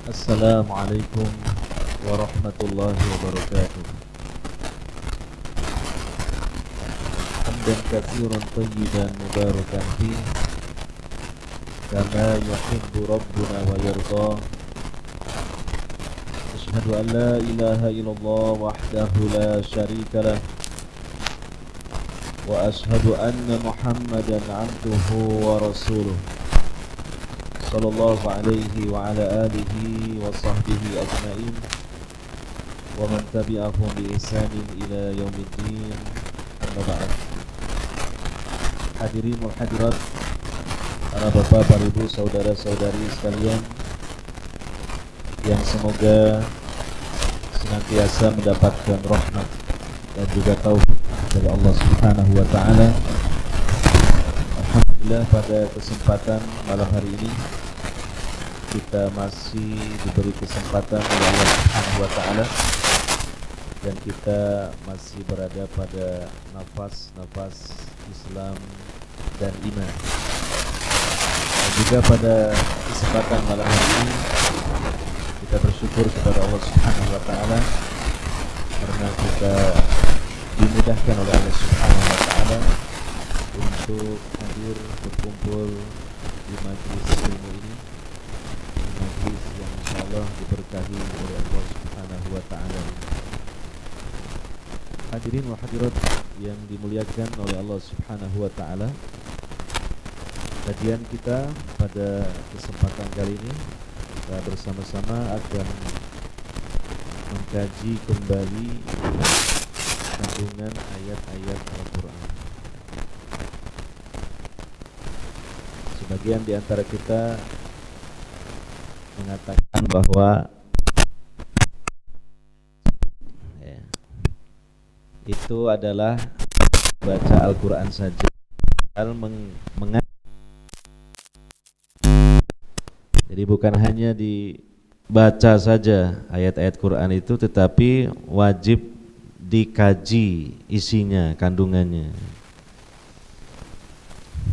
Assalamualaikum warahmatullahi wabarakatuh. Hamdan katsiran thayyiban mubarakan fih kama yuhibbu rabbuna wa yarda. Asyhadu an la ilaha illallah wahdahu la syarika lah wa asyhadu anna Muhammadan abduhu wa rasuluh sallallahu alaihi wa ala alihi wa sahbihi ajma'in wa man tabi'ahum bi ihsanin ila yaumiddin. Amma ba'd. Hadirin wal hadirat, para bapak, para ibu, saudara-saudari sekalian yang semoga senantiasa mendapatkan rahmat dan juga taufik dari Allah Subhanahu wa taala. Alhamdulillah, pada kesempatan malam hari ini kita masih diberi kesempatan oleh Allah Subhanahu wa taala dan kita masih berada pada nafas-nafas Islam dan iman. Dan juga pada kesempatan malam hari ini kita bersyukur kepada Allah Subhanahu wa taala karena kita dimudahkan oleh Allah Subhanahu wa taala untuk hadir berkumpul di majelis ilmu ini, majelis yang insyaallah diberkahi oleh Allah Subhanahu wa taala. Hadirin wa hadirat yang dimuliakan oleh Allah Subhanahu wa taala, kajian kita pada kesempatan kali ini kita bersama-sama akan mengkaji kembali kandungan ayat-ayat Al-Qur'an. Sebagian di antara kita mengatakan bahwa itu adalah baca Al-Quran saja. Jadi bukan hanya dibaca saja ayat-ayat Quran itu, tetapi wajib dikaji isinya, kandungannya.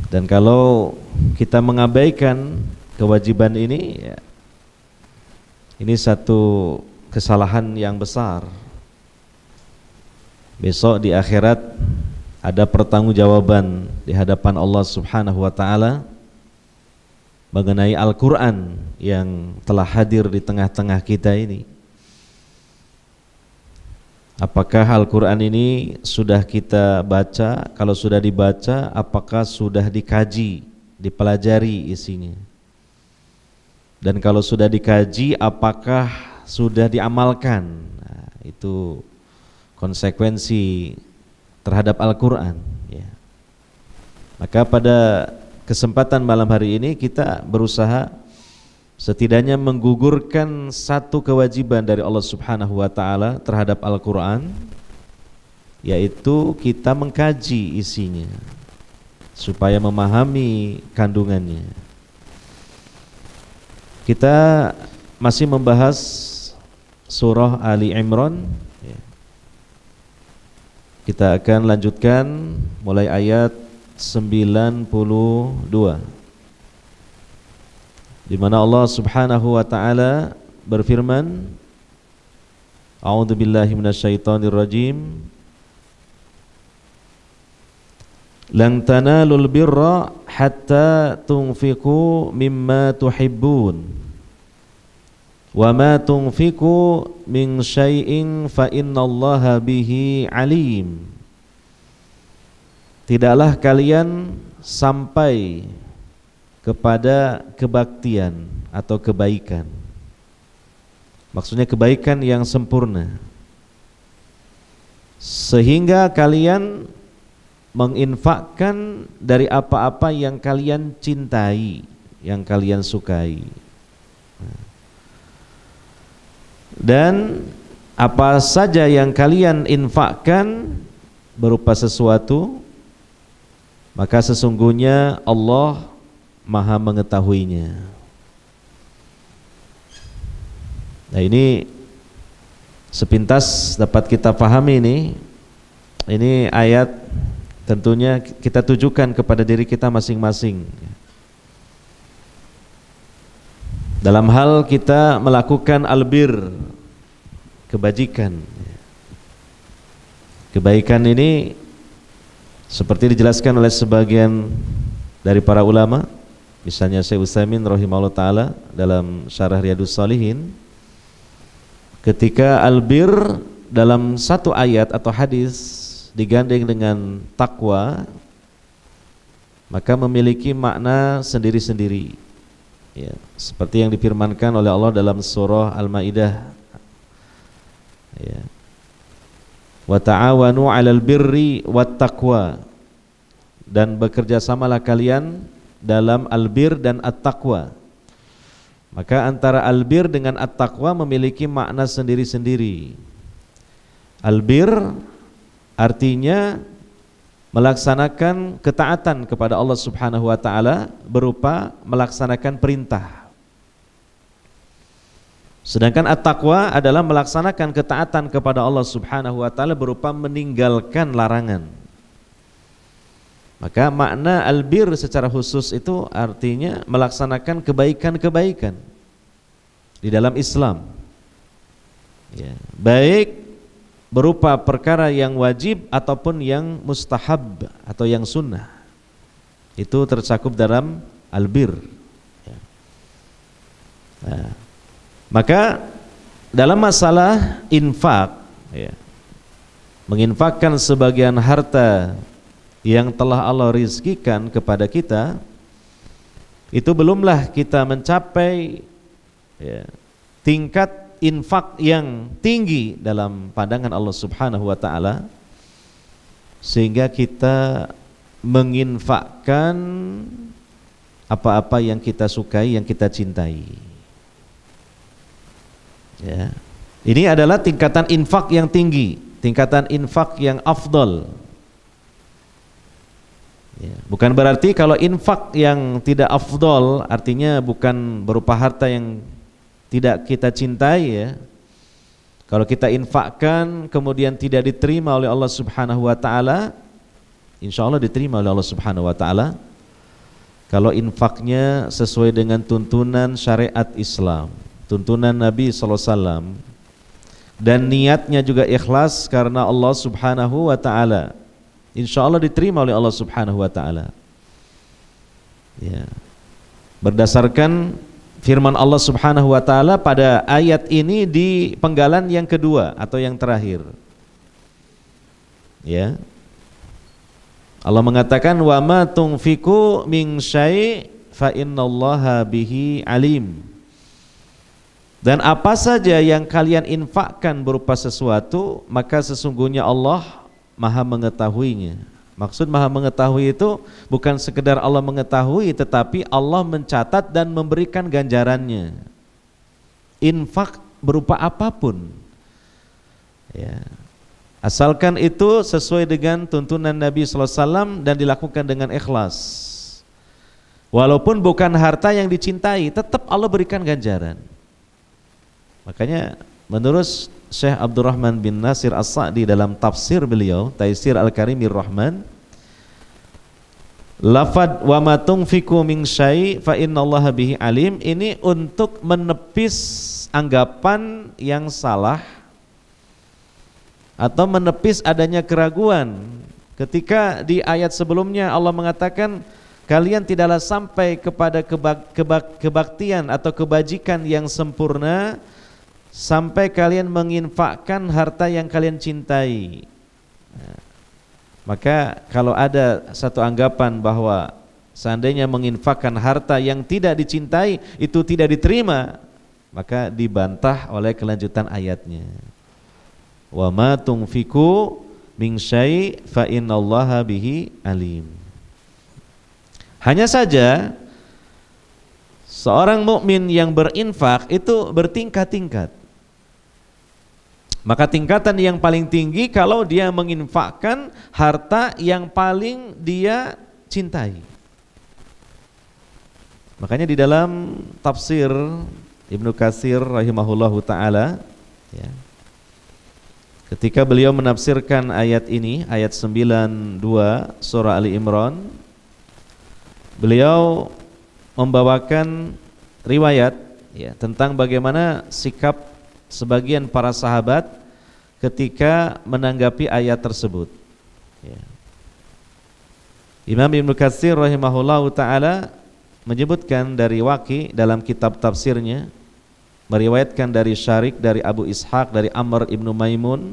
Dan kalau kita mengabaikan kewajiban ini, ya, ini satu kesalahan yang besar. Besok di akhirat ada pertanggungjawaban di hadapan Allah Subhanahu wa taala mengenai Al-Qur'an yang telah hadir di tengah-tengah kita ini. Apakah Al-Qur'an ini sudah kita baca? Kalau sudah dibaca, apakah sudah dikaji, dipelajari isinya? Dan kalau sudah dikaji, apakah sudah diamalkan? Nah, itu konsekuensi terhadap Al-Quran, ya. Maka pada kesempatan malam hari ini kita berusaha setidaknya menggugurkan satu kewajiban dari Allah Subhanahu wa taala terhadap Al-Quran, yaitu kita mengkaji isinya supaya memahami kandungannya. Kita masih membahas surah Ali Imran. Kita akan lanjutkan mulai ayat 92, di mana Allah Subhanahu wa taala berfirman, A'udzu billahi minasyaitonir rajim. Lan tanalul birra hatta tunfiqu mimma tuhibbun. Wa ma tunfiqu min syai'in fa innallaha bihi alim. Tidaklah kalian sampai kepada kebaktian atau kebaikan. Maksudnya kebaikan yang sempurna, sehingga kalian menginfakkan dari apa-apa yang kalian cintai, yang kalian sukai. Dan apa saja yang kalian infakkan berupa sesuatu, maka sesungguhnya Allah Maha mengetahuinya. Nah, ini sepintas dapat kita pahami ini ayat tentunya kita tujukan kepada diri kita masing-masing. dalam hal kita melakukan albir, kebajikan. Kebaikan ini seperti dijelaskan oleh sebagian dari para ulama, misalnya Syekh Utsaimin rahimahullah taala dalam Syarah Riyadhus Shalihin, ketika albir dalam satu ayat atau hadis digandeng dengan takwa, maka memiliki makna sendiri-sendiri, ya, seperti yang difirmankan oleh Allah dalam surah Al-Maidah, ya, wa ta'awanu 'alal birri wat taqwa, dan bekerjasamalah kalian dalam albir dan at-taqwa. Maka antara albir dengan at-taqwa memiliki makna sendiri-sendiri. Albir artinya melaksanakan ketaatan kepada Allah Subhanahu wa taala berupa melaksanakan perintah. Sedangkan at-taqwa adalah melaksanakan ketaatan kepada Allah Subhanahu wa taala berupa meninggalkan larangan. Maka makna albir secara khusus itu artinya melaksanakan kebaikan-kebaikan di dalam Islam, ya, baik berupa perkara yang wajib ataupun yang mustahab atau yang sunnah, itu tercakup dalam albir, ya. Nah, maka dalam masalah infak, ya, menginfakkan sebagian harta yang telah Allah rizkikan kepada kita, itu belumlah kita mencapai, ya, tingkat infak yang tinggi dalam pandangan Allah Subhanahu wa taala, sehingga kita menginfakkan apa-apa yang kita sukai, yang kita cintai, ya. Ini adalah tingkatan infak yang tinggi, tingkatan infak yang afdal. Ya, bukan berarti kalau infak yang tidak afdol, artinya bukan berupa harta yang tidak kita cintai, ya. Kalau kita infakkan kemudian tidak diterima oleh Allah Subhanahu wa taala, insya Allah diterima oleh Allah Subhanahu wa taala kalau infaknya sesuai dengan tuntunan syariat Islam, tuntunan Nabi sallallahu alaihi wasallam, dan niatnya juga ikhlas karena Allah Subhanahu wa taala. Insya Allah diterima oleh Allah Subhanahu wa taala, ya. Berdasarkan firman Allah Subhanahu wa taala pada ayat ini di penggalan yang kedua atau yang terakhir, ya. Allah mengatakan wa ma tunfiqu min syai' fa innallaha bihi alim. Dan apa saja yang kalian infakkan berupa sesuatu, maka sesungguhnya Allah Maha mengetahuinya. Maksud Maha mengetahui itu bukan sekedar Allah mengetahui, tetapi Allah mencatat dan memberikan ganjarannya. Infak berupa apapun, ya, asalkan itu sesuai dengan tuntunan Nabi sallallahu alaihi wasallam dan dilakukan dengan ikhlas. Walaupun bukan harta yang dicintai, tetap Allah berikan ganjaran. Makanya menurut Syekh Abdurrahman bin Nasir As-Sa'di dalam tafsir beliau Taisir Al-Karimir Rahman, lafad wa ma tunfiqu min syai' fa innallaha bihi alim, ini untuk menepis anggapan yang salah atau menepis adanya keraguan ketika di ayat sebelumnya Allah mengatakan kalian tidaklah sampai kepada kebaktian atau kebajikan yang sempurna sampai kalian menginfakkan harta yang kalian cintai. Nah, maka kalau ada satu anggapan bahwa seandainya menginfakkan harta yang tidak dicintai itu tidak diterima, maka dibantah oleh kelanjutan ayatnya. Wa ma tunfiqu min syai' fa innallaha bihi alim. Hanya saja seorang mukmin yang berinfak itu bertingkat-tingkat. Maka tingkatan yang paling tinggi kalau dia menginfakkan harta yang paling dia cintai. Makanya di dalam tafsir Ibnu Katsir rahimahullahu taala, ya, ketika beliau menafsirkan ayat ini, ayat 92 surah Ali Imran, beliau membawakan riwayat ya, tentang bagaimana sikap sebagian para sahabat ketika menanggapi ayat tersebut. Ya. Imam Ibnu Katsir rahimahullahu taala menyebutkan dari Waqi dalam kitab tafsirnya, meriwayatkan dari Syarik, dari Abu Ishaq, dari Amr ibnu Maimun,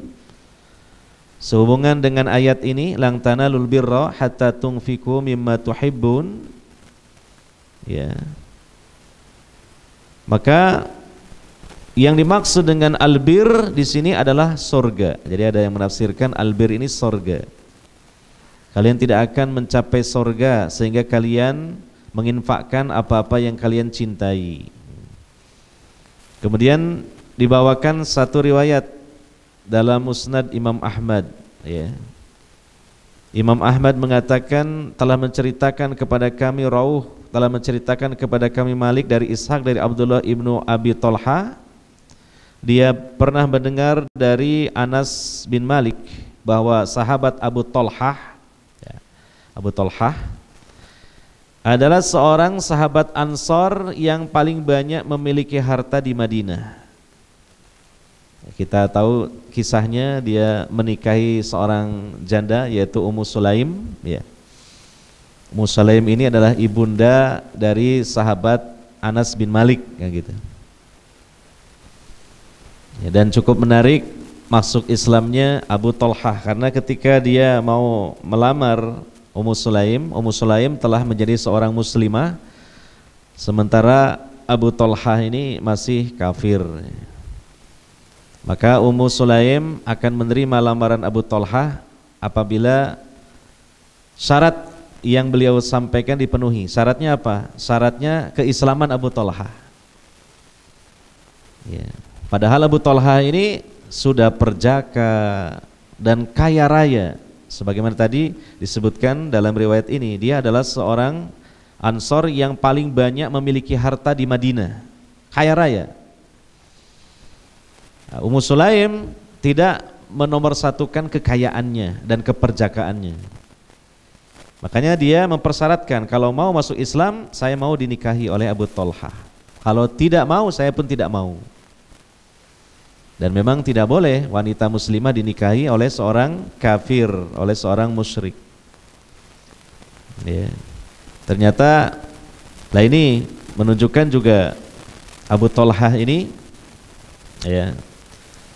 sehubungan dengan ayat ini, lang tanalul birra hatta tunfiqu mimma tuhibbun. Ya. Maka yang dimaksud dengan albir di sini adalah sorga. Jadi ada yang menafsirkan albir ini sorga. Kalian tidak akan mencapai sorga sehingga kalian menginfakkan apa-apa yang kalian cintai. Kemudian dibawakan satu riwayat dalam Musnad Imam Ahmad. Ya. Imam Ahmad mengatakan telah menceritakan kepada kami Rauh, telah menceritakan kepada kami Malik dari Ishaq dari Abdullah ibnu Abi Tolha. Dia pernah mendengar dari Anas bin Malik bahwa sahabat Abu Tolhah, Abu Tolhah adalah seorang sahabat Ansor yang paling banyak memiliki harta di Madinah. Kita tahu kisahnya, dia menikahi seorang janda yaitu Ummu Sulaim. Ya. Ummu Sulaim ini adalah ibunda dari sahabat Anas bin Malik, gitu. Ya, dan cukup menarik masuk Islamnya Abu Tolhah, karena ketika dia mau melamar Ummu Sulaim telah menjadi seorang muslimah, sementara Abu Tolhah ini masih kafir. Maka Ummu Sulaim akan menerima lamaran Abu Tolhah apabila syarat yang beliau sampaikan dipenuhi. Syaratnya apa? Syaratnya keislaman Abu Tolhah. Ya. Padahal Abu Tolhah ini sudah perjaka dan kaya raya. Sebagaimana tadi disebutkan dalam riwayat ini, dia adalah seorang Ansor yang paling banyak memiliki harta di Madinah, kaya raya. Ummu Sulaim tidak menomorsatukan kekayaannya dan keperjakaannya. Makanya dia mempersyaratkan, kalau mau masuk Islam, saya mau dinikahi oleh Abu Tolhah. Kalau tidak mau, saya pun tidak mau. Dan memang tidak boleh wanita muslimah dinikahi oleh seorang kafir, oleh seorang musyrik. Ya. Ternyata, lah ini menunjukkan juga Abu Tolhah ini, ya,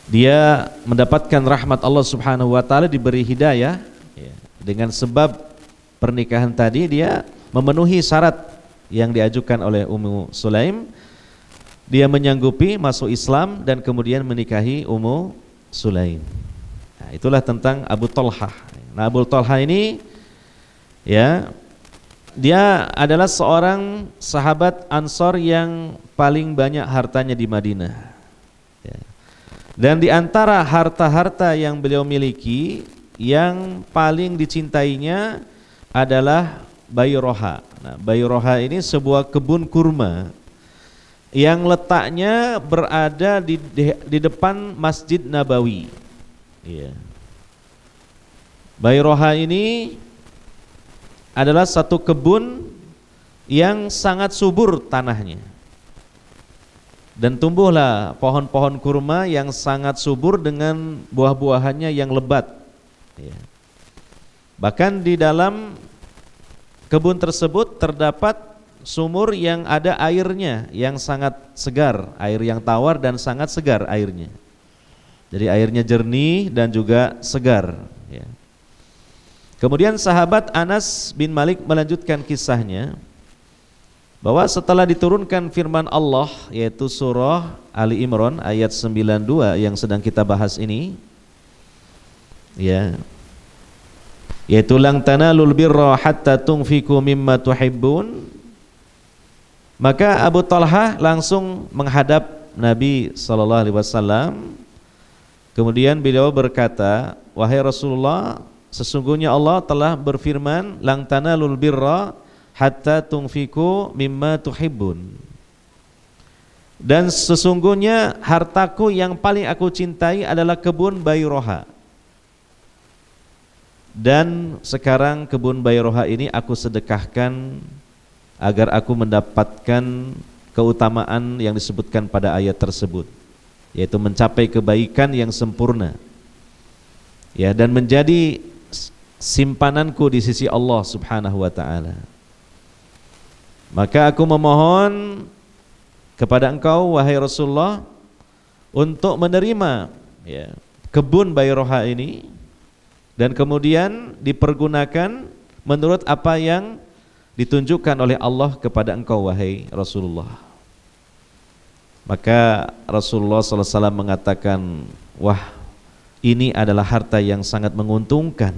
dia mendapatkan rahmat Allah Subhanahu Wa Taala, diberi hidayah. Ya. Dengan sebab pernikahan tadi dia memenuhi syarat yang diajukan oleh Ummu Sulaim. Dia menyanggupi masuk Islam dan kemudian menikahi Ummu Sulaim. Nah, itulah tentang Abu Tolhah. Nah, Abu Tolhah ini, ya, dia adalah seorang sahabat Ansor yang paling banyak hartanya di Madinah. Ya. Dan di antara harta-harta yang beliau miliki, yang paling dicintainya adalah Bayroha. Nah, Bayroha ini sebuah kebun kurma yang letaknya berada di depan Masjid Nabawi. Ya. Bayroha ini adalah satu kebun yang sangat subur tanahnya, dan tumbuhlah pohon-pohon kurma yang sangat subur dengan buah-buahannya yang lebat. Ya. Bahkan di dalam kebun tersebut terdapat sumur yang ada airnya yang sangat segar, air yang tawar dan sangat segar airnya. Jadi airnya jernih dan juga segar. Ya. Kemudian sahabat Anas bin Malik melanjutkan kisahnya bahwa setelah diturunkan firman Allah, yaitu surah Ali Imran ayat 92 yang sedang kita bahas ini, ya, yaitu lang tanalul birra hatta tunfiqu mimma tuhibbun, maka Abu Tolhah langsung menghadap Nabi SAW. Kemudian beliau berkata, wahai Rasulullah, sesungguhnya Allah telah berfirman, lang tanalul birra hatta tunfiqu mimma tuhibbun. Dan sesungguhnya hartaku yang paling aku cintai adalah kebun Bayroha. Dan sekarang kebun Bayroha ini aku sedekahkan agar aku mendapatkan keutamaan yang disebutkan pada ayat tersebut, yaitu mencapai kebaikan yang sempurna, ya, dan menjadi simpananku di sisi Allah Subhanahu wa taala. Maka aku memohon kepada engkau wahai Rasulullah untuk menerima, ya, kebun Bairoha ini dan kemudian dipergunakan menurut apa yang ditunjukkan oleh Allah kepada engkau wahai Rasulullah. Maka Rasulullah SAW mengatakan, wah, ini adalah harta yang sangat menguntungkan.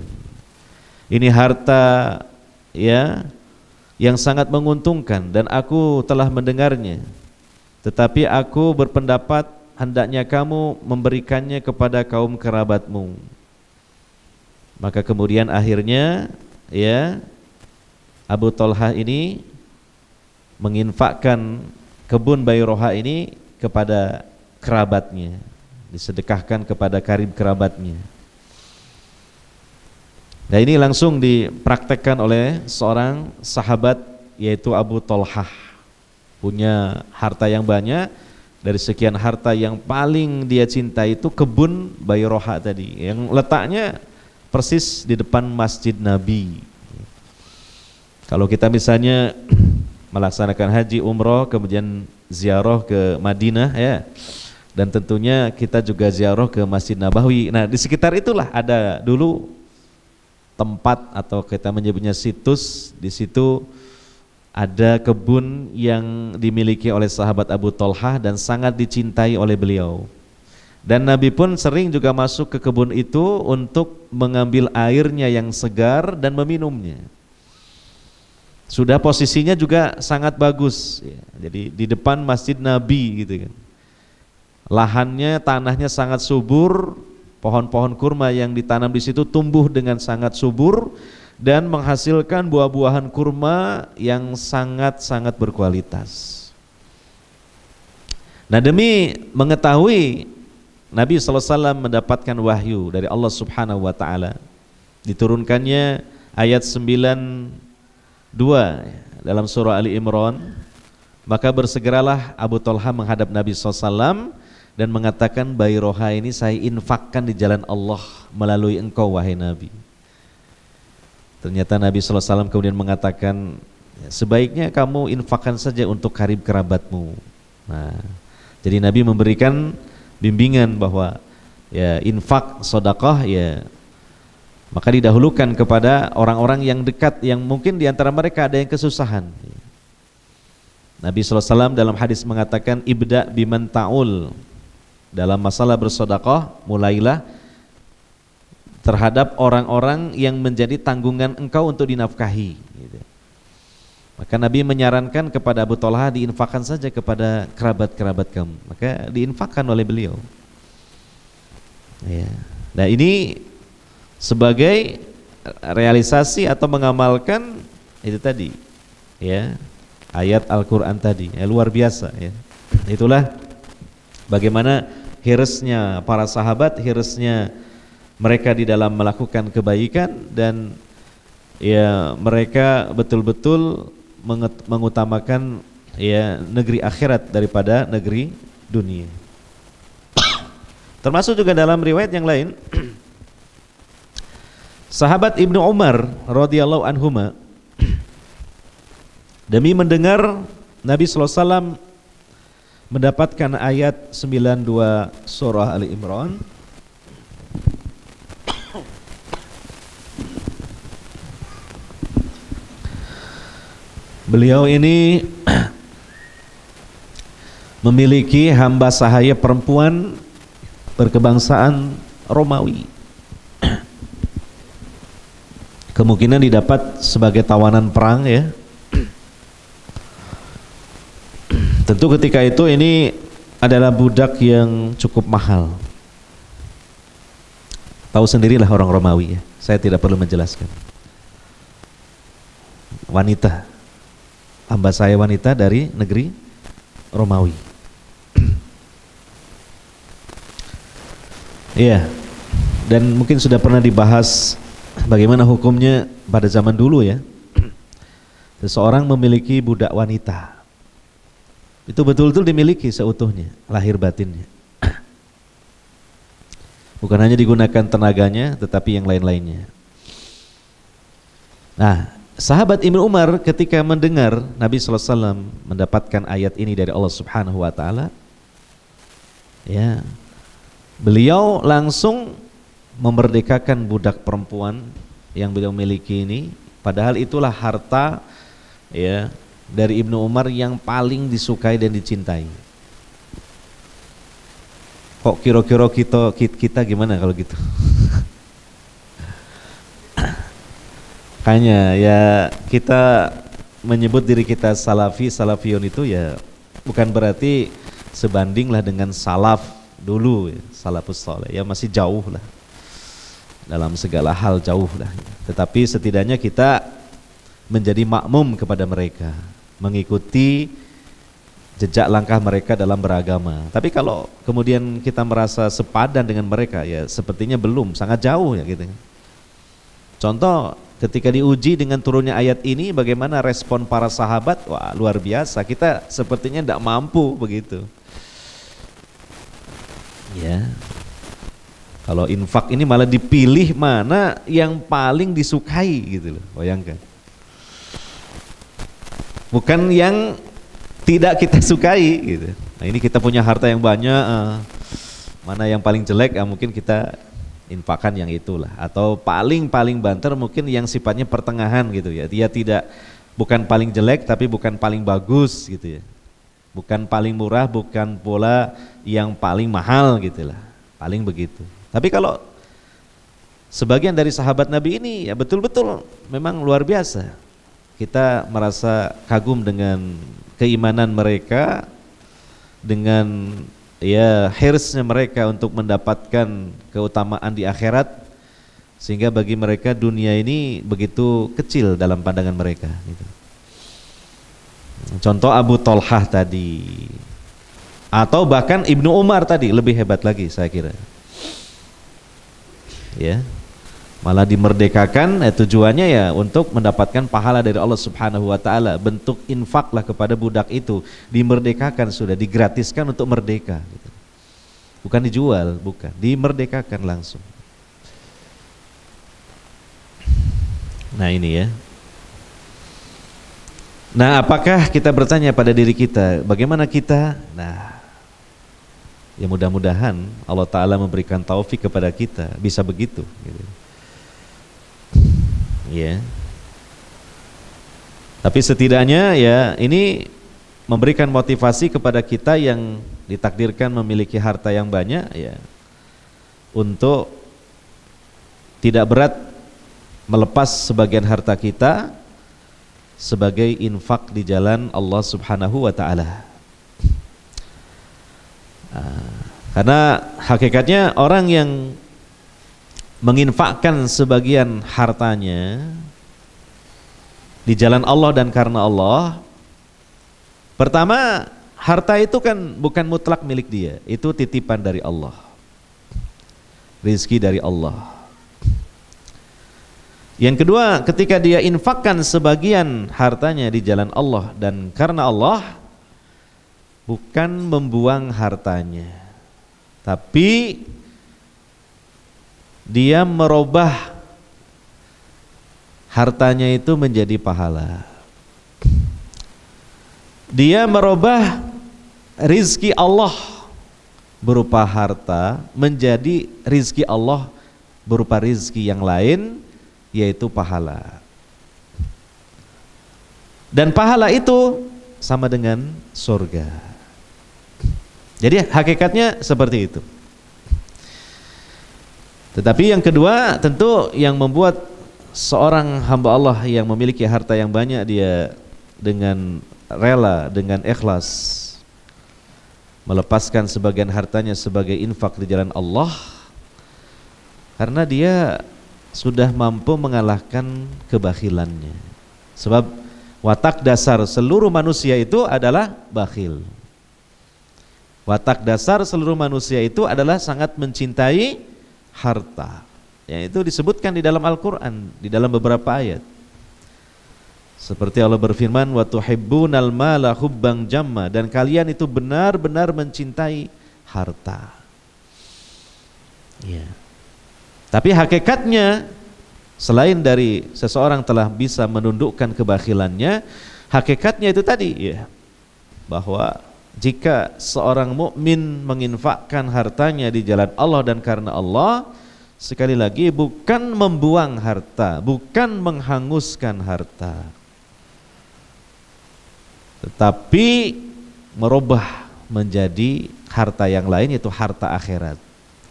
Ini harta, ya, yang sangat menguntungkan dan aku telah mendengarnya. Tetapi aku berpendapat hendaknya kamu memberikannya kepada kaum kerabatmu. Maka kemudian akhirnya, ya, Abu Talhah ini menginfakkan kebun Bairoha ini kepada kerabatnya, disedekahkan kepada karib kerabatnya. Nah, ini langsung dipraktekkan oleh seorang sahabat, yaitu Abu Talhah. Punya harta yang banyak, dari sekian harta yang paling dia cintai itu kebun Bairoha tadi, yang letaknya persis di depan Masjid Nabi. Kalau kita misalnya melaksanakan haji, umroh, kemudian ziarah ke Madinah, ya, dan tentunya kita juga ziarah ke Masjid Nabawi. Nah, di sekitar itulah ada dulu tempat atau kita menyebutnya situs. Di situ ada kebun yang dimiliki oleh sahabat Abu Talhah dan sangat dicintai oleh beliau. Dan Nabi pun sering juga masuk ke kebun itu untuk mengambil airnya yang segar dan meminumnya. Sudah posisinya juga sangat bagus, ya. Jadi di depan Masjid Nabi gitu kan. Lahannya, tanahnya sangat subur, pohon-pohon kurma yang ditanam di situ tumbuh dengan sangat subur dan menghasilkan buah-buahan kurma yang sangat-sangat berkualitas. Nah, demi mengetahui, Nabi SAW mendapatkan wahyu dari Allah Subhanahu wa taala. Diturunkannya ayat 92 dalam surah Ali Imran. Maka bersegeralah Abu Talhah menghadap Nabi SAW dan mengatakan, Bairoha ini saya infakkan di jalan Allah melalui engkau wahai Nabi. Ternyata Nabi SAW kemudian mengatakan, sebaiknya kamu infakkan saja untuk karib kerabatmu. Nah, jadi Nabi memberikan bimbingan bahwa, ya, infak, sedekah, ya, maka didahulukan kepada orang-orang yang dekat, yang mungkin diantara mereka ada yang kesusahan. Nabi SAW dalam hadis mengatakan, ibda biman ta'ul. Dalam masalah bersedekah, mulailah terhadap orang-orang yang menjadi tanggungan engkau untuk dinafkahi, gitu. Maka Nabi menyarankan kepada Abu Talhah, diinfakkan saja kepada kerabat-kerabat kamu. Maka diinfakkan oleh beliau, ya. Nah, ini sebagai realisasi atau mengamalkan itu tadi, ya, ayat Al-Quran tadi, ya, luar biasa, ya. Itulah bagaimana hirasnya para sahabat, hirasnya mereka di dalam melakukan kebaikan, dan, ya, mereka betul-betul mengutamakan, ya, negeri akhirat daripada negeri dunia. Termasuk juga dalam riwayat yang lain, sahabat Ibnu Umar radhiyallahu anhuma demi mendengar Nabi SAW mendapatkan ayat 92 surah Ali Imran, beliau ini memiliki hamba sahaya perempuan berkebangsaan Romawi. Kemungkinan didapat sebagai tawanan perang, ya. Tentu ketika itu ini adalah budak yang cukup mahal. Tahu sendirilah orang Romawi, ya. Saya tidak perlu menjelaskan. Wanita, hamba saya wanita dari negeri Romawi. Iya. Dan mungkin sudah pernah dibahas bagaimana hukumnya pada zaman dulu, ya. Seseorang memiliki budak wanita. Itu betul-betul dimiliki seutuhnya, lahir batinnya. Bukan hanya digunakan tenaganya, tetapi yang lain-lainnya. Nah, sahabat Ibnu Umar ketika mendengar Nabi SAW mendapatkan ayat ini dari Allah Subhanahu Wa Taala, ya, beliau langsung memerdekakan budak perempuan yang beliau miliki ini. Padahal itulah harta, ya, dari Ibnu Umar yang paling disukai dan dicintai. Kok kira-kira kita gimana kalau gitu? Makanya ya kita menyebut diri kita salafi, salafiyun itu ya bukan berarti sebandinglah dengan salaf dulu, ya, salafus saleh, ya masih jauh lah. Dalam segala hal jauh lah. Tetapi setidaknya kita menjadi makmum kepada mereka, mengikuti jejak langkah mereka dalam beragama. Tapi kalau kemudian kita merasa sepadan dengan mereka, ya sepertinya belum, sangat jauh ya gitu. Contoh ketika diuji dengan turunnya ayat ini, bagaimana respon para sahabat? Wah, luar biasa. Kita sepertinya tidak mampu begitu. Ya. Kalau infak ini malah dipilih mana yang paling disukai gitu loh. Bayangkan. Bukan yang tidak kita sukai gitu. Nah, ini kita punya harta yang banyak, mana yang paling jelek, mungkin kita infakkan yang itulah. Atau paling banter mungkin yang sifatnya pertengahan gitu ya. Dia tidak, bukan paling jelek tapi bukan paling bagus gitu ya. Bukan paling murah, bukan pula yang paling mahal gitu lah. Paling begitu. Tapi kalau sebagian dari sahabat Nabi ini ya betul-betul memang luar biasa. Kita merasa kagum dengan keimanan mereka, dengan ya hirsnya mereka untuk mendapatkan keutamaan di akhirat, sehingga bagi mereka dunia ini begitu kecil dalam pandangan mereka gitu. Contoh Abu Thalhah tadi, atau bahkan Ibnu Umar tadi lebih hebat lagi saya kira. Ya, malah dimerdekakan, tujuannya ya untuk mendapatkan pahala dari Allah Subhanahu Wa Taala. Bentuk infaklah kepada budak itu, dimerdekakan sudah, digratiskan untuk merdeka gitu. Bukan dijual, bukan, dimerdekakan langsung. Nah ini ya. Nah, apakah kita bertanya pada diri kita, bagaimana kita? Nah, ya mudah-mudahan Allah Ta'ala memberikan taufik kepada kita bisa begitu gitu. Ya. Tapi setidaknya ya ini memberikan motivasi kepada kita yang ditakdirkan memiliki harta yang banyak ya, untuk tidak berat melepas sebagian harta kita sebagai infak di jalan Allah Subhanahu wa Ta'ala. Karena hakikatnya orang yang menginfakkan sebagian hartanya di jalan Allah dan karena Allah, pertama, harta itu kan bukan mutlak milik dia, itu titipan dari Allah, rizki dari Allah. Yang kedua, ketika dia infakkan sebagian hartanya di jalan Allah dan karena Allah, bukan membuang hartanya, tapi dia merubah hartanya itu menjadi pahala. Dia merubah rizki Allah berupa harta menjadi rizki Allah berupa rizki yang lain, yaitu pahala. Dan pahala itu sama dengan surga. Jadi hakikatnya seperti itu. Tetapi yang kedua, tentu yang membuat seorang hamba Allah yang memiliki harta yang banyak, dia dengan rela, dengan ikhlas melepaskan sebagian hartanya sebagai infak di jalan Allah, karena dia sudah mampu mengalahkan kebakhilannya. Sebab watak dasar seluruh manusia itu adalah bakhil. Watak dasar seluruh manusia itu adalah sangat mencintai harta. Yang itu disebutkan di dalam Al-Quran, di dalam beberapa ayat. Seperti Allah berfirman, wa tuhibbunal mala hubban jamma, dan kalian itu benar-benar mencintai harta. Ya. Tapi hakikatnya selain dari seseorang telah bisa menundukkan kebakhilannya, hakikatnya itu tadi ya, bahwa jika seorang mukmin menginfakkan hartanya di jalan Allah dan karena Allah, sekali lagi bukan membuang harta, bukan menghanguskan harta, tetapi merubah menjadi harta yang lain, yaitu harta akhirat.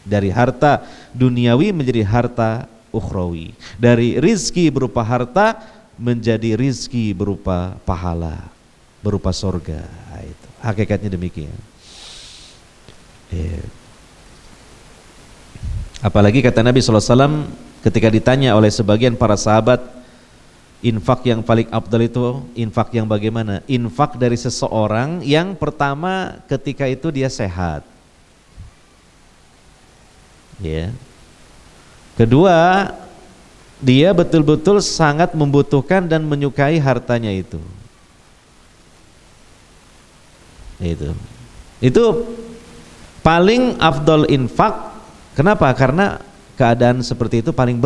Dari harta duniawi menjadi harta ukhrawi. Dari rizki berupa harta menjadi rizki berupa pahala, berupa sorga. Nah, itu hakikatnya demikian. Apalagi kata Nabi SAW ketika ditanya oleh sebagian para sahabat, infak yang paling afdal itu infak yang bagaimana? Infak dari seseorang yang pertama ketika itu dia sehat, ya. Kedua, dia betul-betul sangat membutuhkan dan menyukai hartanya itu. Itu paling afdal infak. Kenapa? Karena keadaan seperti itu paling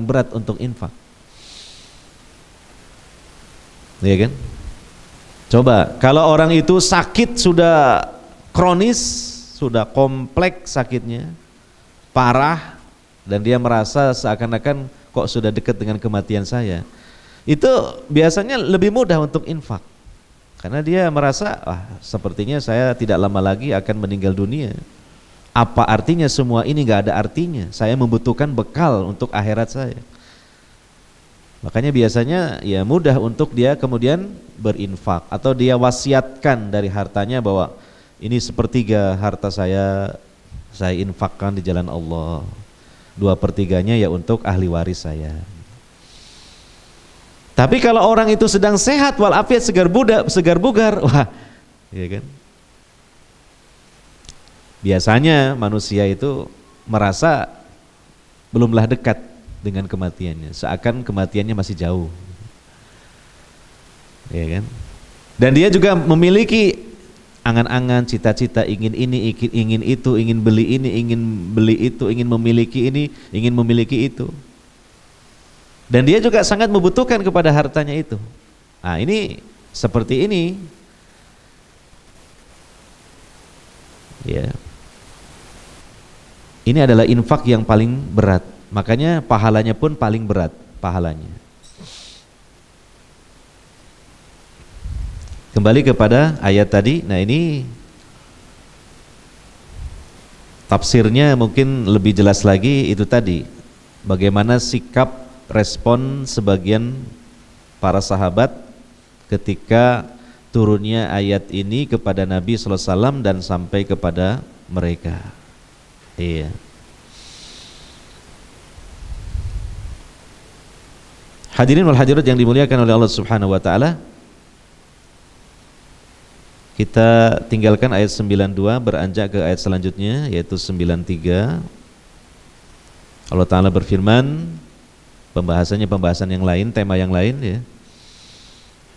berat untuk infak. Ya kan? Coba kalau orang itu sakit sudah kronis, sudah kompleks sakitnya, parah, dan dia merasa seakan-akan kok sudah dekat dengan kematian saya, itu biasanya lebih mudah untuk infak, karena dia merasa sepertinya saya tidak lama lagi akan meninggal dunia. Apa artinya semua ini? Gak ada artinya. Saya membutuhkan bekal untuk akhirat saya. Makanya biasanya ya mudah untuk dia kemudian berinfak, atau dia wasiatkan dari hartanya bahwa ini sepertiga harta saya infakkan di jalan Allah, 2/3-nya ya untuk ahli waris saya. Tapi kalau orang itu sedang sehat walafiat, segar bugar, wah, ya kan? Biasanya manusia itu merasa belumlah dekat dengan kematiannya, seakan kematiannya masih jauh, ya kan? Dan dia juga memiliki angan-angan, cita-cita, ingin ini, ingin itu, ingin beli ini, ingin beli itu, ingin memiliki ini, ingin memiliki itu. Dan dia juga sangat membutuhkan kepada hartanya itu. Nah, ini seperti ini, ya. Ini adalah infak yang paling berat, makanya pahalanya pun paling berat pahalanya. Kembali kepada ayat tadi, nah ini tafsirnya mungkin lebih jelas lagi, itu tadi bagaimana sikap respon sebagian para sahabat ketika turunnya ayat ini kepada Nabi SAW dan sampai kepada mereka. Iya. Hadirin wal hadirat yang dimuliakan oleh Allah Subhanahu wa taala, kita tinggalkan ayat 92 beranjak ke ayat selanjutnya yaitu 93. Allah Ta'ala berfirman, pembahasan yang lain, tema yang lain ya.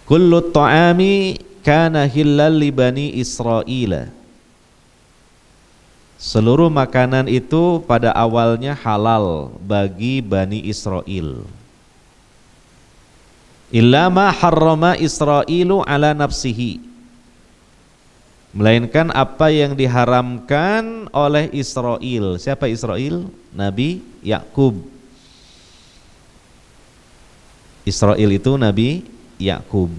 Kullu ta'ami kana hillal li bani Israila. Seluruh makanan itu pada awalnya halal bagi Bani Israel. Illa ma harrama Israilu ala nafsihi, melainkan apa yang diharamkan oleh Israel. Siapa Israel? Nabi Yakub. Israel itu Nabi Yakub.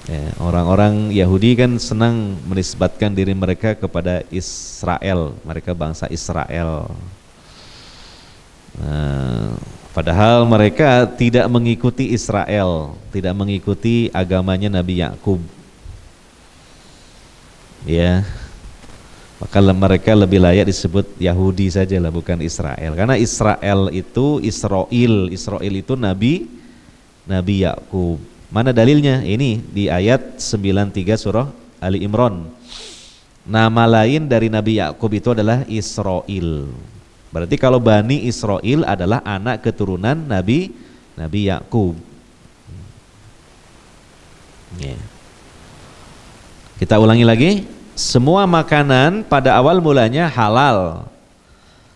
Ya, orang-orang Yahudi kan senang menisbatkan diri mereka kepada Israel, mereka bangsa Israel. Padahal mereka tidak mengikuti Israel, tidak mengikuti agamanya Nabi Yakub. Ya, maka mereka lebih layak disebut Yahudi saja lah, bukan Israel. Karena Israel itu Israel itu Nabi Yakub. Mana dalilnya? Ini di ayat 93 surah Ali Imran. Nama lain dari Nabi Yakub itu adalah Israel. Berarti kalau Bani Israel adalah anak keturunan Nabi Nabi Yakub. Ya. Kita ulangi lagi, semua makanan pada awal mulanya halal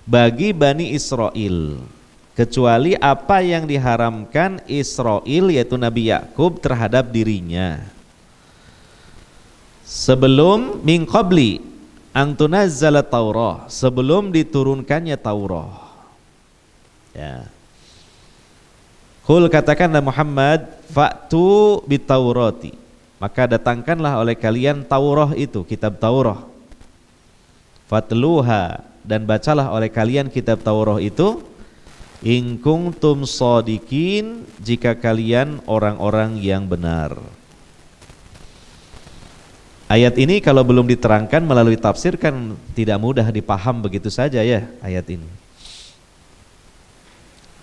bagi Bani Israel, kecuali apa yang diharamkan Israel yaitu Nabi Yakub terhadap dirinya. Sebelum min qabli an tunazzala Taurah, sebelum diturunkannya Taurah. Ya. Qul katakanlah Muhammad, fa'tu bitaurati, maka datangkanlah oleh kalian Taurah itu, kitab Taurah. Fatluha, dan bacalah oleh kalian kitab Taurah itu, in kuntum shadiqin, jika kalian orang-orang yang benar. Ayat ini kalau belum diterangkan melalui tafsir kan tidak mudah dipaham begitu saja ya ayat ini.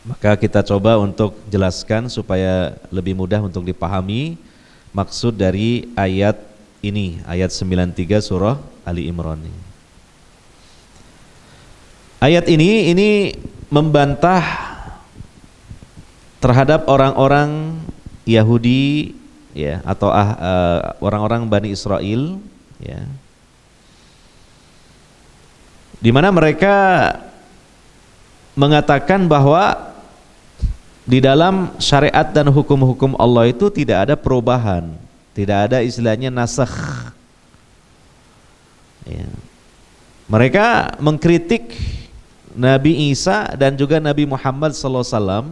Maka kita coba untuk jelaskan supaya lebih mudah untuk dipahami maksud dari ayat ini, ayat 93 surah Ali Imran ini. Ayat ini membantah terhadap orang-orang Yahudi ya, atau orang-orang Bani Israel ya, di mana mereka mengatakan bahwa di dalam syariat dan hukum-hukum Allah itu tidak ada perubahan, tidak ada istilahnya nasakh. Ya. Mereka mengkritik Nabi Isa dan juga Nabi Muhammad SAW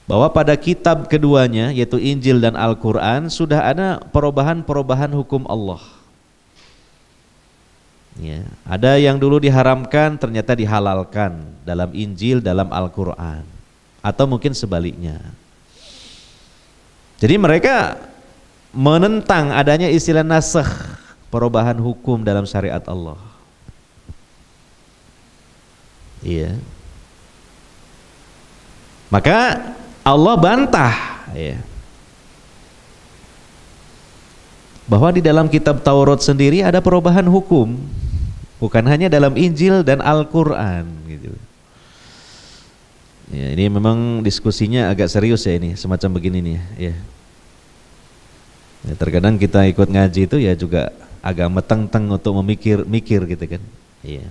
bahwa pada kitab keduanya yaitu Injil dan Al-Quran sudah ada perubahan-perubahan hukum Allah. Ya, ada yang dulu diharamkan ternyata dihalalkan dalam Injil, dalam Al-Quran, atau mungkin sebaliknya. Jadi mereka menentang adanya istilah nasakh, perubahan hukum dalam syariat Allah. Iya. Maka Allah bantah ya, bahwa di dalam kitab Taurat sendiri ada perubahan hukum, bukan hanya dalam Injil dan Al-Quran gitu. Ya, ini memang diskusinya agak serius ya ini, semacam begini nih ya. Ya, terkadang kita ikut ngaji itu ya juga agak meteng-teng untuk mikir gitu kan. Iya.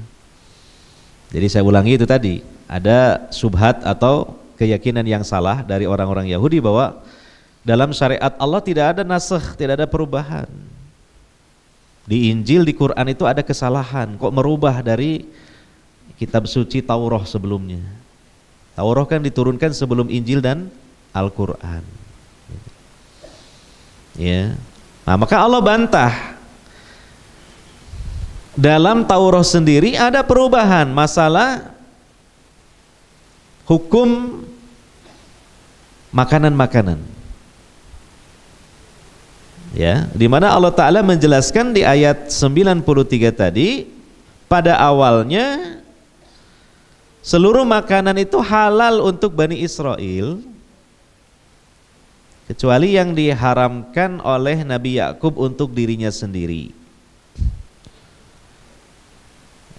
Jadi saya ulangi itu tadi, ada subhat atau keyakinan yang salah dari orang-orang Yahudi bahwa dalam syariat Allah tidak ada nasakh, tidak ada perubahan. Di Injil, di Quran itu ada kesalahan, kok merubah dari kitab suci Taurah sebelumnya. Taurah kan diturunkan sebelum Injil dan Al-Quran. Ya. Nah, maka Allah bantah. Dalam Taurah sendiri ada perubahan masalah hukum makanan-makanan. Ya, di mana Allah Ta'ala menjelaskan di ayat 93 tadi, pada awalnya seluruh makanan itu halal untuk Bani Israel kecuali yang diharamkan oleh Nabi Yakub untuk dirinya sendiri,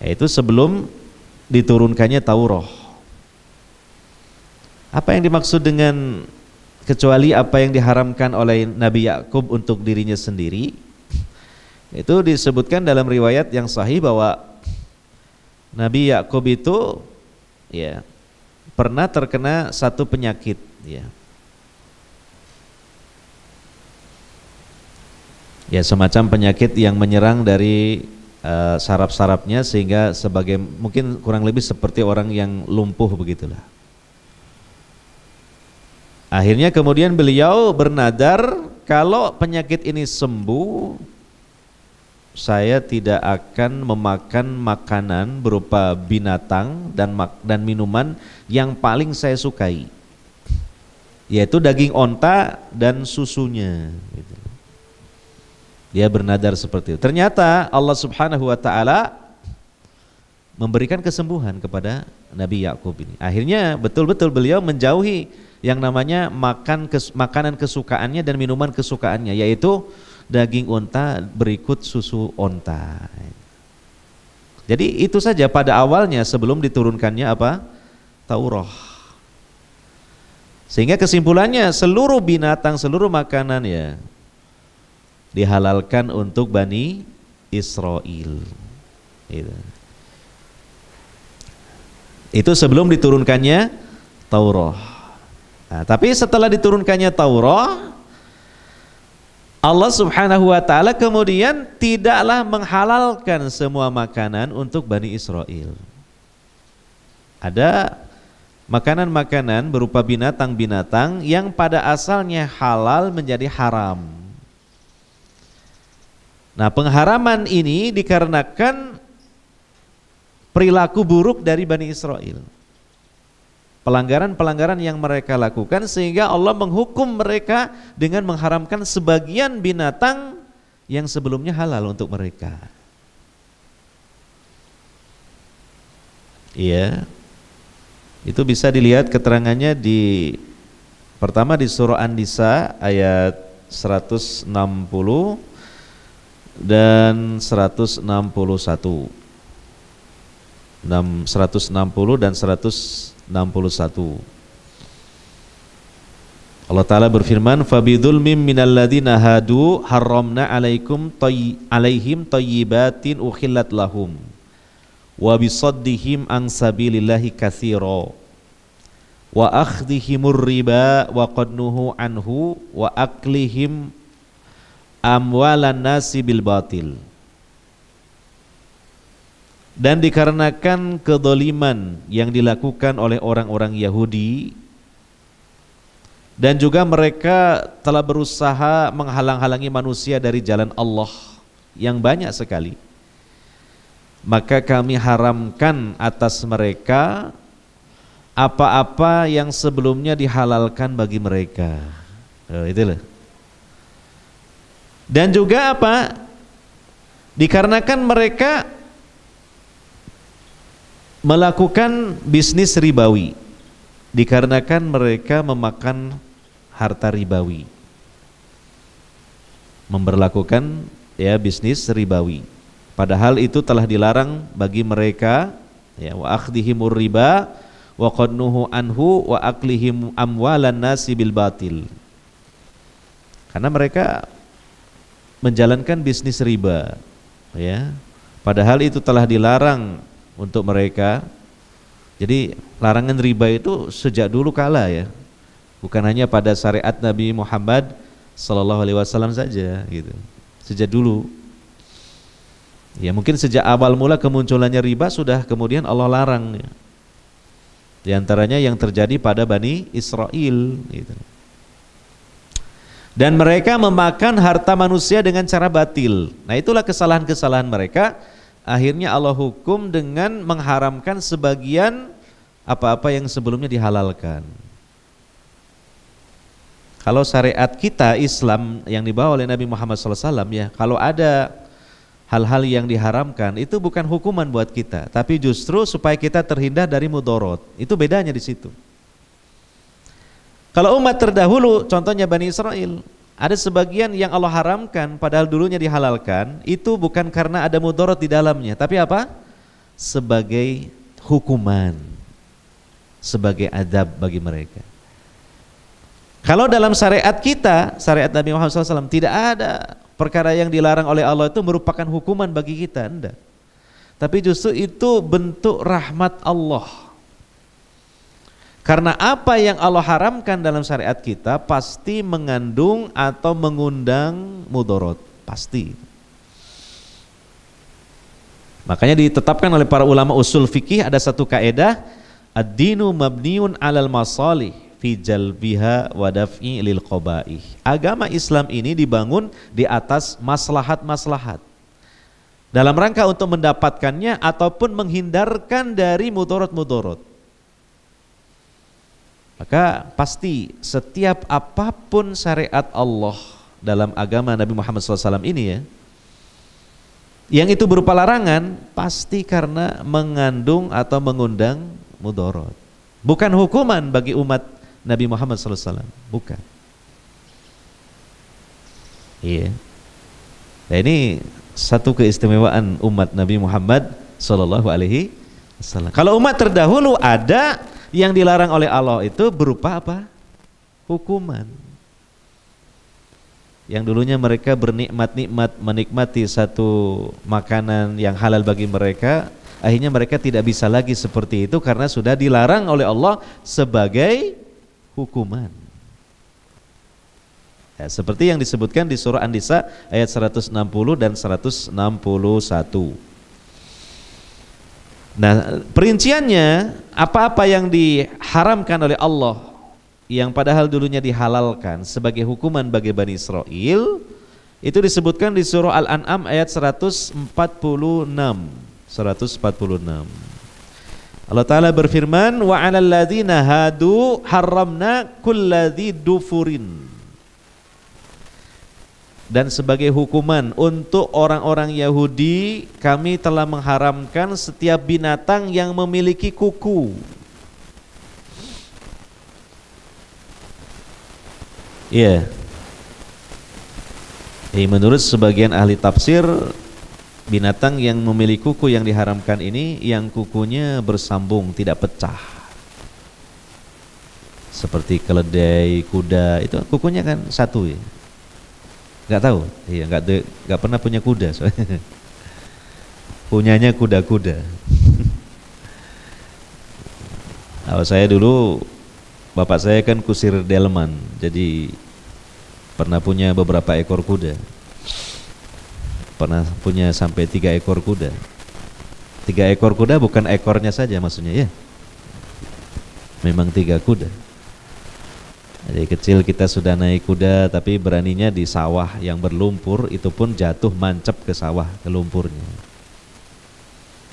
yaitu sebelum diturunkannya Taurah. Apa yang dimaksud dengan kecuali apa yang diharamkan oleh Nabi Yakub untuk dirinya sendiri? Itu disebutkan dalam riwayat yang sahih bahwa Nabi Yakub itu ya pernah terkena satu penyakit ya. Ya, semacam penyakit yang menyerang dari saraf-sarafnya sehingga sebagai mungkin kurang lebih seperti orang yang lumpuh begitulah. Akhirnya kemudian beliau bernadar, kalau penyakit ini sembuh, saya tidak akan memakan makanan berupa binatang dan minuman yang paling saya sukai, yaitu daging onta dan susunya. Dia bernadar seperti itu. Ternyata Allah Subhanahu wa Ta'ala memberikan kesembuhan kepada Nabi Yakub ini. Akhirnya betul-betul beliau menjauhi yang namanya makanan kesukaannya dan minuman kesukaannya, yaitu daging onta berikut susu onta. Jadi itu saja pada awalnya sebelum diturunkannya apa? Taurah. Sehingga kesimpulannya seluruh binatang, seluruh makanan ya dihalalkan untuk Bani Israel. Itu sebelum diturunkannya Taurat. Nah, tapi setelah diturunkannya Taurat, Allah Subhanahu wa taala kemudian tidaklah menghalalkan semua makanan untuk Bani Israel. Ada makanan-makanan berupa binatang-binatang yang pada asalnya halal menjadi haram. Nah, pengharaman ini dikarenakan perilaku buruk dari Bani Israel. Pelanggaran-pelanggaran yang mereka lakukan sehingga Allah menghukum mereka dengan mengharamkan sebagian binatang yang sebelumnya halal untuk mereka. Iya. Itu bisa dilihat keterangannya pertama di surah An-Nisa ayat 160 dan 160 dan 161. Allah Ta'ala berfirman, "Fabidhulmim minalladzina hadu harramna alaihim thayyibatin uhillat lahum wa bisaddihim an sabilillahi katsira wa akhdhihimur riba wa qadnuhu anhu wa aklihim amwalan nasi bil batil." Dan dikarenakan kedzaliman yang dilakukan oleh orang-orang Yahudi dan juga mereka telah berusaha menghalang-halangi manusia dari jalan Allah yang banyak sekali, maka kami haramkan atas mereka apa-apa yang sebelumnya dihalalkan bagi mereka. Itulah. Dan juga apa? Dikarenakan mereka melakukan bisnis ribawi, dikarenakan mereka memakan harta ribawi, memberlakukan ya bisnis ribawi, padahal itu telah dilarang bagi mereka ya, wa akhdihimur riba wa qadnuhu anhu wa aklihim amwalan nasi bil batil, karena mereka menjalankan bisnis riba ya, padahal itu telah dilarang untuk mereka. Jadi larangan riba itu sejak dulu kala ya, bukan hanya pada syariat Nabi Muhammad sallallahu alaihi wasallam saja gitu. Sejak dulu. Ya mungkin sejak awal mula kemunculannya riba sudah kemudian Allah larang ya. Di antaranya yang terjadi pada Bani Israel gitu. Dan mereka memakan harta manusia dengan cara batil. Nah, itulah kesalahan-kesalahan mereka. Akhirnya Allah hukum dengan mengharamkan sebagian apa-apa yang sebelumnya dihalalkan. Kalau syariat kita Islam yang dibawa oleh Nabi Muhammad SAW ya, kalau ada hal-hal yang diharamkan itu bukan hukuman buat kita, tapi justru supaya kita terhindar dari mudorot. Itu bedanya di situ. Kalau umat terdahulu, contohnya Bani Israel, ada sebagian yang Allah haramkan padahal dulunya dihalalkan, itu bukan karena ada mudorot di dalamnya, tapi apa? Sebagai hukuman, sebagai adab bagi mereka. Kalau dalam syariat kita, syariat Nabi Muhammad SAW, tidak ada perkara yang dilarang oleh Allah itu merupakan hukuman bagi kita, enggak. Tapi justru itu bentuk rahmat Allah. Karena apa yang Allah haramkan dalam syariat kita pasti mengandung atau mengundang mudorot, pasti. Makanya ditetapkan oleh para ulama usul fikih ada satu kaedah, ad-dinu mabniun 'alal masalih fi jalbiha wa daf'i lil qabaih. Agama Islam ini dibangun di atas maslahat-maslahat. Dalam rangka untuk mendapatkannya ataupun menghindarkan dari mudorot-mudorot. Maka pasti setiap apapun syariat Allah dalam agama Nabi Muhammad SAW ini ya, yang itu berupa larangan, pasti karena mengandung atau mengundang mudorot. Bukan hukuman bagi umat Nabi Muhammad SAW, bukan. Iya. Nah ini satu keistimewaan umat Nabi Muhammad SAW. Kalau umat terdahulu ada yang dilarang oleh Allah itu berupa apa? hukuman. Yang dulunya mereka bernikmat-nikmat menikmati satu makanan yang halal bagi mereka, akhirnya mereka tidak bisa lagi seperti itu karena sudah dilarang oleh Allah sebagai hukuman. Ya, seperti yang disebutkan di surah An-Nisa ayat 160 dan 161. Nah, perinciannya apa-apa yang diharamkan oleh Allah yang padahal dulunya dihalalkan sebagai hukuman bagi Bani Israel, itu disebutkan di surah Al-An'am ayat 146. Allah Ta'ala berfirman, wa 'alal ladzina hadu harramna kulladzi dufurin. Dan sebagai hukuman untuk orang-orang Yahudi, kami telah mengharamkan setiap binatang yang memiliki kuku. Iya. Menurut sebagian ahli tafsir, binatang yang memiliki kuku yang diharamkan ini yang kukunya bersambung, tidak pecah. Seperti keledai, kuda, itu kukunya kan satu ya. Enggak tahu. Iya, enggak pernah punya kuda soalnya. Punyanya kuda-kuda. Kalau saya dulu, bapak saya kan kusir delman, jadi pernah punya beberapa ekor kuda. Pernah punya sampai 3 ekor kuda. 3 ekor kuda bukan ekornya saja maksudnya ya. Memang 3 kuda. Dari kecil kita sudah naik kuda, tapi beraninya di sawah yang berlumpur, itu pun jatuh mancep ke sawah, ke lumpurnya.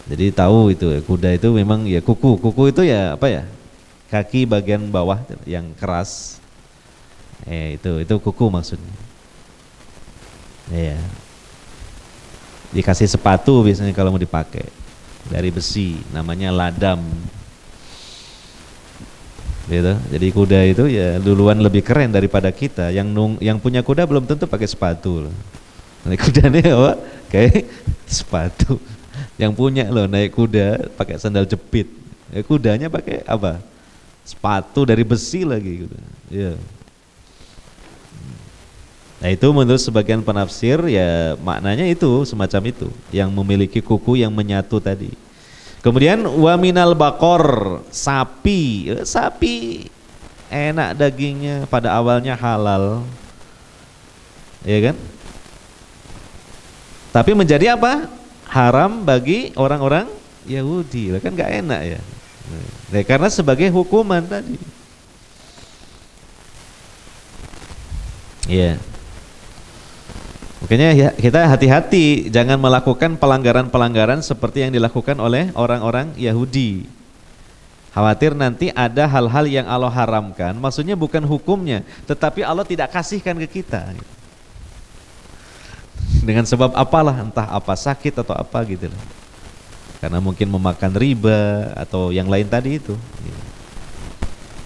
Jadi tahu itu kuda itu memang ya kuku itu ya apa ya? Kaki bagian bawah yang keras. Itu kuku maksudnya. Iya. Dikasih sepatu biasanya kalau mau dipakai dari besi, namanya ladam. Gitu. Jadi kuda itu ya duluan lebih keren daripada kita. Yang punya kuda belum tentu pakai sepatu. Naik kudanya apa? Kayak sepatu. Yang punya loh naik kuda pakai sandal jepit. Kudanya pakai apa? Sepatu dari besi lagi gitu. Ya. Nah itu menurut sebagian penafsir ya maknanya itu semacam itu, yang memiliki kuku yang menyatu tadi. Kemudian waminal bakor, sapi enak dagingnya, pada awalnya halal, ya kan? Tapi menjadi apa? Haram bagi orang-orang Yahudi, kan nggak enak ya. Nah, karena sebagai hukuman tadi. Ya. Makanya ya, kita hati-hati jangan melakukan pelanggaran-pelanggaran seperti yang dilakukan oleh orang-orang Yahudi. Khawatir nanti ada hal-hal yang Allah haramkan, maksudnya bukan hukumnya, tetapi Allah tidak kasihkan ke kita. Dengan sebab apalah, entah apa sakit atau apa gitu loh. Karena mungkin memakan riba atau yang lain tadi itu.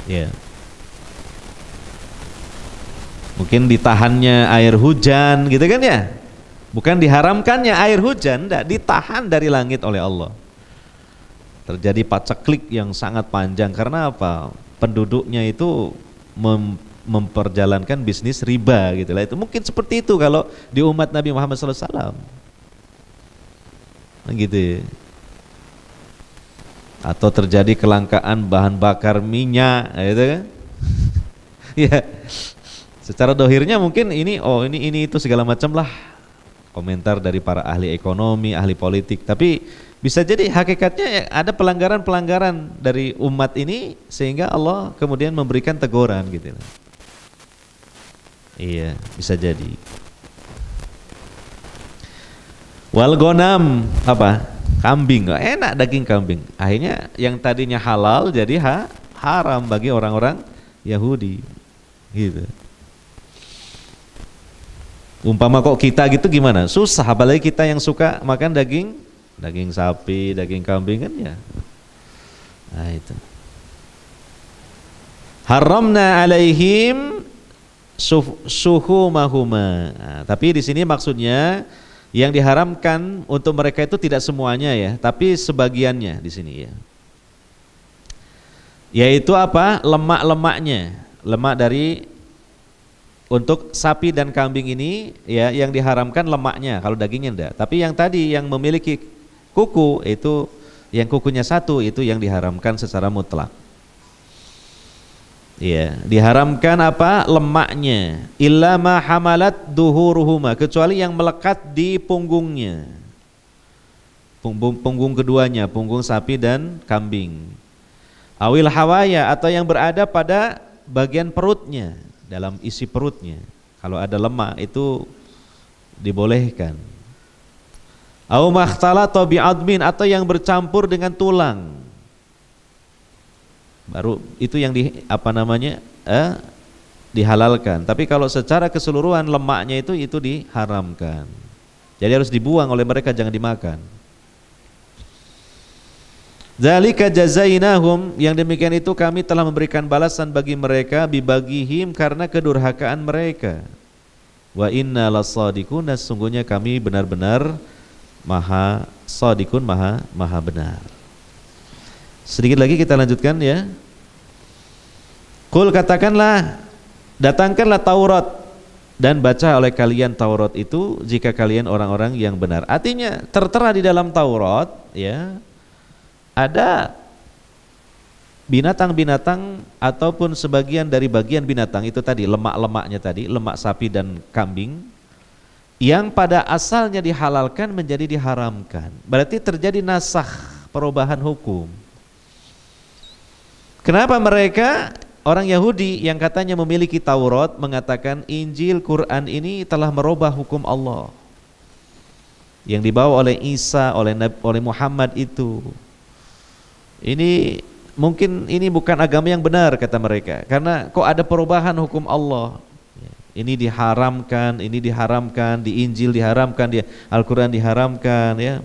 Ya. Mungkin ditahannya air hujan gitu kan ya. Bukan diharamkannya air hujan, enggak, ditahan dari langit oleh Allah. Terjadi paceklik yang sangat panjang karena apa? Penduduknya itu memperjalankan bisnis riba gitu lah. Itu mungkin seperti itu kalau di umat Nabi Muhammad SAW. Gitu ya. Atau terjadi kelangkaan bahan bakar minyak gitu kan. Ya. Secara dohirnya mungkin ini itu segala macam lah, komentar dari para ahli ekonomi, ahli politik. Tapi bisa jadi hakikatnya ada pelanggaran-pelanggaran dari umat ini sehingga Allah kemudian memberikan teguran gitu. Iya, bisa jadi. Wal ghanam apa? Kambing, enak daging kambing. Akhirnya yang tadinya halal jadi haram bagi orang-orang Yahudi. Gitu. Umpama kok kita gitu gimana? Susah, apalagi kita yang suka makan daging sapi, daging kambing kan ya. Nah itu. Haramna alaihim suhumahuma. Nah, tapi di sini maksudnya yang diharamkan untuk mereka itu tidak semuanya ya, tapi sebagiannya di sini ya. Yaitu apa? Lemak-lemaknya. lemak dari untuk sapi dan kambing ini ya yang diharamkan lemaknya, kalau dagingnya enggak. Tapi yang tadi yang memiliki kuku itu, yang kukunya satu itu yang diharamkan secara mutlak. Ya, diharamkan apa? Lemaknya. Illa ma hamalat duhuruhuma, kecuali yang melekat di punggungnya. Punggung keduanya, punggung sapi dan kambing. Awil hawaya, atau yang berada pada bagian perutnya, dalam isi perutnya. Kalau ada lemak itu dibolehkan. Au makhtalata bi'admin, atau yang bercampur dengan tulang. Baru itu yang dihalalkan. Tapi kalau secara keseluruhan lemaknya itu diharamkan. Jadi harus dibuang oleh mereka, jangan dimakan. Zalika jazainahum, yang demikian itu kami telah memberikan balasan bagi mereka bibagihim, karena kedurhakaan mereka. Wa inna lasadiqun, sesungguhnya kami benar-benar maha shadiqun, maha benar. Sedikit lagi kita lanjutkan ya. Qul, katakanlah, datangkanlah Taurat dan baca oleh kalian Taurat itu jika kalian orang-orang yang benar. Artinya tertera di dalam Taurat ya, ada binatang-binatang ataupun sebagian dari bagian binatang itu tadi, lemak-lemaknya tadi, lemak sapi dan kambing, yang pada asalnya dihalalkan menjadi diharamkan. Berarti terjadi nasakh, perubahan hukum. Kenapa mereka, orang Yahudi yang katanya memiliki Taurat, mengatakan Injil, Quran ini telah merubah hukum Allah yang dibawa oleh Isa, oleh Muhammad itu. Ini mungkin ini bukan agama yang benar, kata mereka, karena kok ada perubahan hukum Allah. Ini diharamkan, di Injil diharamkan, di Al-Quran diharamkan ya.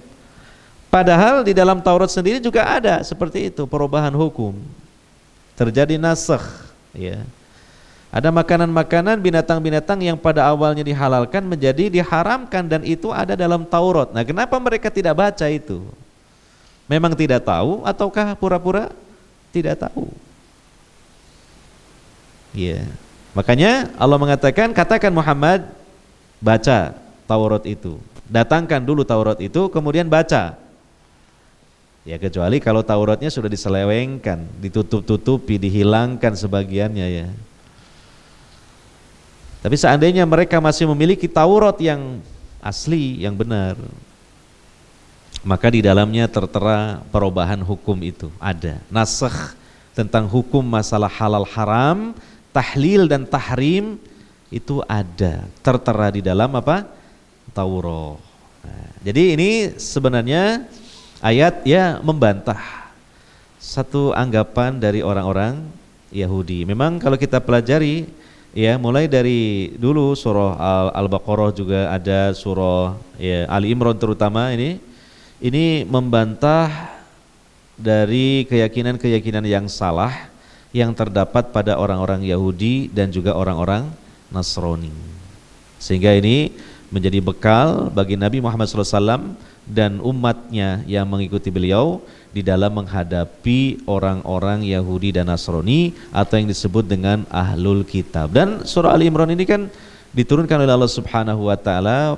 Padahal di dalam Taurat sendiri juga ada seperti itu, perubahan hukum. Terjadi nasakh ya. Ada makanan-makanan, binatang-binatang yang pada awalnya dihalalkan menjadi diharamkan, dan itu ada dalam Taurat. Nah, kenapa mereka tidak baca itu? Memang tidak tahu ataukah pura-pura tidak tahu? Ya. Makanya Allah mengatakan, katakan Muhammad, baca Taurat itu. Datangkan dulu Taurat itu, kemudian baca. Ya, kecuali kalau Tauratnya sudah diselewengkan, ditutup-tutupi, dihilangkan sebagiannya ya. Tapi seandainya mereka masih memiliki Taurat yang asli, yang benar, maka di dalamnya tertera perubahan hukum itu, ada nasakh tentang hukum masalah halal haram, tahlil dan tahrim, itu ada tertera di dalam apa? Taurat. Nah, jadi ini sebenarnya ayat ya membantah satu anggapan dari orang-orang Yahudi. Memang kalau kita pelajari ya, mulai dari dulu surah Al-Baqarah juga ada, surah ya, Ali Imran terutama ini membantah dari keyakinan-keyakinan yang salah yang terdapat pada orang-orang Yahudi dan juga orang-orang Nasrani. Sehingga ini menjadi bekal bagi Nabi Muhammad SAW dan umatnya yang mengikuti beliau di dalam menghadapi orang-orang Yahudi dan Nasrani, atau yang disebut dengan Ahlul Kitab. Dan surah Ali Imran ini kan diturunkan oleh Allah Subhanahu wa taala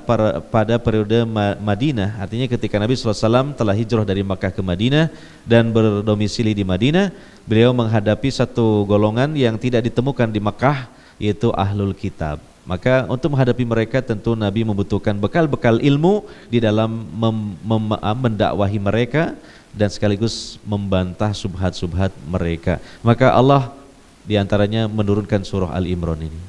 pada periode Madinah. Artinya ketika Nabi SAW telah hijrah dari Makkah ke Madinah dan berdomisili di Madinah, beliau menghadapi satu golongan yang tidak ditemukan di Makkah, yaitu Ahlul Kitab. Maka untuk menghadapi mereka tentu Nabi membutuhkan bekal-bekal ilmu di dalam mendakwahi mereka dan sekaligus membantah subhat-subhat mereka. Maka Allah diantaranya menurunkan surah Al-Imran ini.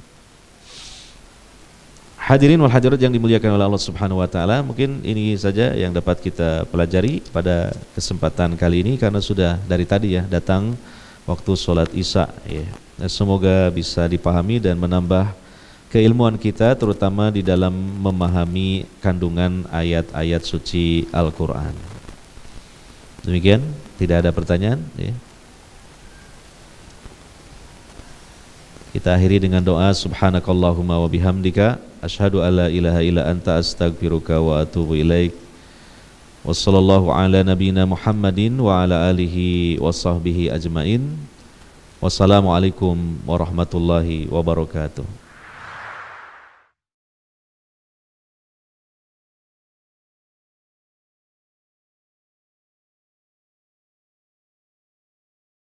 Hadirin wal hadirat yang dimuliakan oleh Allah Subhanahu wa taala, mungkin ini saja yang dapat kita pelajari pada kesempatan kali ini, karena sudah dari tadi ya datang waktu sholat Isya ya. Semoga bisa dipahami dan menambah keilmuan kita, terutama di dalam memahami kandungan ayat-ayat suci Al-Quran. Demikian, tidak ada pertanyaan ya. Kita akhiri dengan doa, subhanakallahumma wa bihamdika asyhadu alla ilaha illa anta astaghfiruka wa atubu ilaik. Wassallallahu ala nabiyyina Muhammadin wa ala alihi wa sahbihi ajmain. Wassalamualaikum warahmatullahi wabarakatuh.